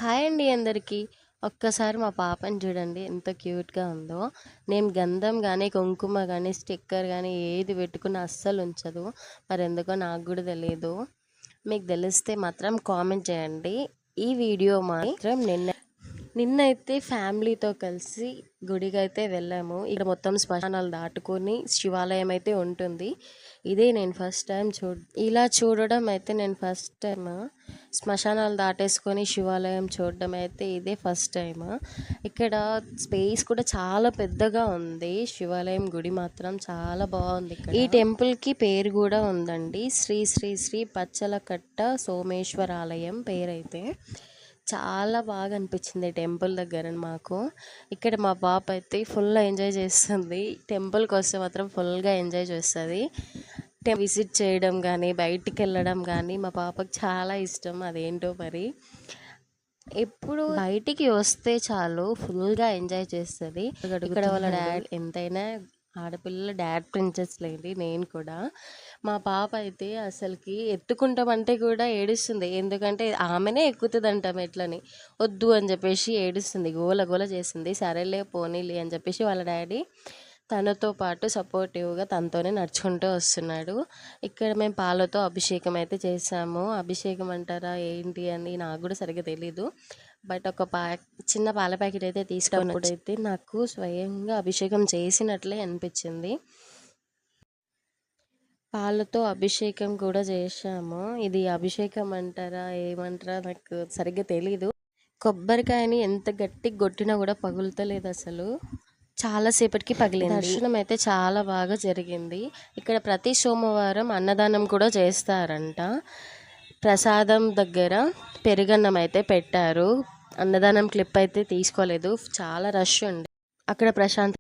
Hi అండి అందరికీ. ఒక్కసారి మా పాపని చూడండి ఎంత క్యూట్‌గా ఉందో. నేను గంధం గానీ, కుంకుమ గానీ, స్టిక్కర్ గానీ ఏది పెట్టుకున్నా అస్సలు ఉంచదు. మరెందుకో నాకు గూడా తెలీదు. మీకు తెలిస్తే మాత్రం కామెంట్ చేయండి. ఈ వీడియో మాత్రం నిన్నైతే ఫ్యామిలీతో కలిసి గుడికైతే వెళ్ళాము. ఇక్కడ మొత్తం శ్మశానాలు దాటుకొని శివాలయం అయితే ఉంటుంది. ఇదే నేను ఫస్ట్ టైం ఇలా చూడడం అయితే నేను ఫస్ట్ టైం. శ్మశానాలు దాటేసుకొని శివాలయం చూడడం అయితే ఇదే ఫస్ట్ టైం. ఇక్కడ స్పేస్ కూడా చాలా పెద్దగా ఉంది. శివాలయం గుడి మాత్రం చాలా బాగుంది. ఈ టెంపుల్కి పేరు కూడా ఉందండి, శ్రీ శ్రీ శ్రీ పచ్చలకట్ట సోమేశ్వర ఆలయం పేరైతే. చాలా బాగా అనిపించింది టెంపుల్ దగ్గర మాకు. ఇక్కడ మా పాప అయితే ఫుల్ ఎంజాయ్ చేస్తుంది. టెంపుల్కి వస్తే మాత్రం ఫుల్గా ఎంజాయ్ చేస్తుంది. విజిట్ చేయడం కానీ, బయటికి వెళ్ళడం కానీ మా పాపకు చాలా ఇష్టం. అదేంటో మరి ఎప్పుడు బయటికి వస్తే చాలు ఫుల్గా ఎంజాయ్ చేస్తుంది. ఇక్కడ వాళ్ళ డాడ్ ఎంతైనా ఆడపిల్లల డాడ్ ప్రిన్సెస్ లేండి, నేను కూడా. మా పాప అయితే అసలుకి ఎత్తుకుంటామంటే కూడా ఏడుస్తుంది. ఎందుకంటే ఆమెనే ఎక్కుతుందంట మెట్లని. వద్దు అని చెప్పేసి ఏడుస్తుంది, గోల గోల చేస్తుంది. సరేలే పోనీలే అని చెప్పేసి వాళ్ళ డాడీ తనతో పాటు సపోర్టివ్గా తనతోనే నడుచుకుంటూ వస్తున్నాడు. ఇక్కడ మేము పాలతో అభిషేకం అయితే చేసాము. అభిషేకం అంటారా ఏంటి అని నాకు కూడా సరిగ్గా తెలీదు. బట్ ఒక చిన్న పాల ప్యాకెట్ అయితే తీసుకున్నప్పుడైతే నాకు స్వయంగా అభిషేకం చేసినట్లే అనిపించింది. పాలతో అభిషేకం కూడా చేసాము. ఇది అభిషేకం అంటారా ఏమంటారా నాకు సరిగ్గా తెలీదు. కొబ్బరికాయని ఎంత గట్టిగా కొట్టినా కూడా పగులుతలేదు అసలు. చాలాసేపటికి పగిలింది. దర్శనం అయితే చాలా బాగా జరిగింది. ఇక్కడ ప్రతి సోమవారం అన్నదానం కూడా చేస్తారంట. ప్రసాదం దగ్గర పెరుగన్నం అయితే పెట్టారు. అన్నదానం క్లిప్ అయితే తీసుకోలేదు, చాలా రష్ ఉంది అక్కడ. ప్రశాంత్